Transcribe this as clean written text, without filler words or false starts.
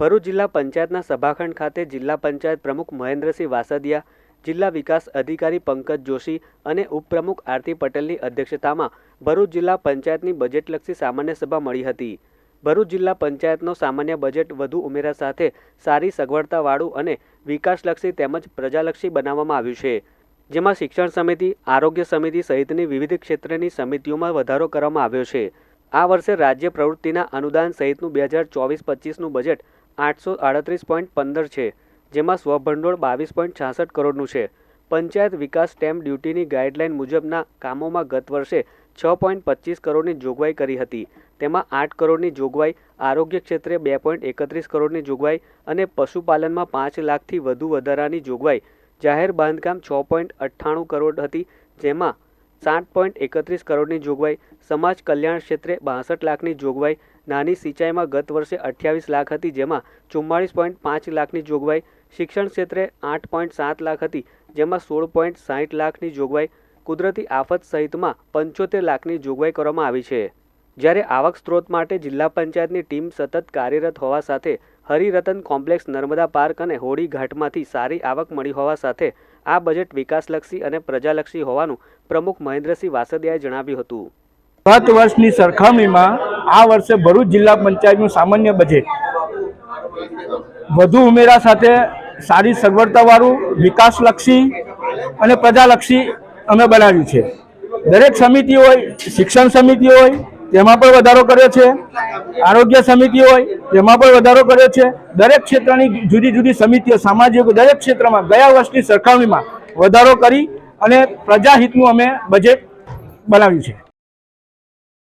ભરૂચ જિલ્લા પંચાયતના સભાખંડ ખાતે જિલ્લા પંચાયત પ્રમુખ મહેન્દ્રસિંહ વાસદિયા, જિલ્લા વિકાસ અધિકારી પંકજ જોશી અને ઉપપ્રમુખ આરતી પટેલની અધ્યક્ષતામાં ભરૂચ જિલ્લા પંચાયતની બજેટલક્ષી સામાન્ય સભા મળી હતી। ભરૂચ જિલ્લા પંચાયતનો સામાન્ય બજેટ વધુ ઉમેરા સાથે સારી સગવડતાવાળું અને વિકાસલક્ષી તેમજ પ્રજાલક્ષી બનાવવામાં આવ્યું છે, જેમાં શિક્ષણ સમિતિ, આરોગ્ય સમિતિ સહિતની વિવિધ ક્ષેત્રની સમિતિઓમાં વધારો કરવામાં આવ્યો છે। આ વર્ષે રાજ્ય પ્રવૃત્તિના અનુદાન સહિતનું 2024-25નું બજેટ 838.15 છે, જેમાં સ્વભંડોળ 22.66 કરોડનું છે। પંચાયત વિકાસ સ્ટેમ્પ ડ્યુટીની ગાઈડલાઈન મુજબના કામોમાં ગત વર્ષે 6.25 કરોડની જોગવાઈ કરી હતી, તેમાં 8 કરોડની જોગવાઈ, આરોગ્ય ક્ષેત્રે 2.31 કરોડની જોગવાઈ અને પશુપાલનમાં 5 લાખથી વધુ વધારાની જોગવાઈ, જાહેર બાંધકામ 6.98 કરોડ હતી, જેમાં 7.31 કરોડની જોગવાઈ, સમાજ કલ્યાણ ક્ષેત્રે 62 લાખની જોગવાઈ, નાની સિંચાઈમાં ગત વર્ષે 28 લાખ હતી, જેમાં 44.5 લાખની જોગવાઈ, શિક્ષણ ક્ષેત્રે 8.7 લાખ હતી, જેમાં 16.60 લાખની જોગવાઈ, કુદરતી આફત સહિતમાં 75 લાખની જોગવાઈ કરવામાં આવી છે। જ્યારે આવક સ્ત્રોત માટે જિલ્લા પંચાયતની ટીમ સતત કાર્યરત હોવા સાથે હરિરતન કોમ્પ્લેક્સ, નર્મદા પાર્ક અને હોળી ઘાટમાંથી સારી આવક મળી હોવા સાથે આ બજેટ વિકાસલક્ષી અને પ્રજાલક્ષી હોવાનું પ્રમુખ મહેન્દ્રસિંહ વાસદિયાએ જણાવ્યું હતું। ગત વર્ષની સરખામણીમાં આ વર્ષે ભરૂચ જિલ્લા પંચાયતનું સામાન્ય બજેટ વધુ ઉમેરા સાથે સારી સગવડતાવાળું, વિકાસલક્ષી અને પ્રજાલક્ષી અમે બનાવ્યું છે। દરેક સમિતિ હોય, શિક્ષણ સમિતિ હોય તેમાં પણ વધારો કર્યો છે, આરોગ્ય સમિતિ હોય તેમાં પણ વધારો કર્યો છે। દરેક ક્ષેત્રની જુદી જુદી સમિતિઓ, સામાજિક દરેક ક્ષેત્રમાં ગયા વર્ષની સરખામણીમાં વધારો કરી અને પ્રજાહિતનું અમે બજેટ બનાવ્યું છે।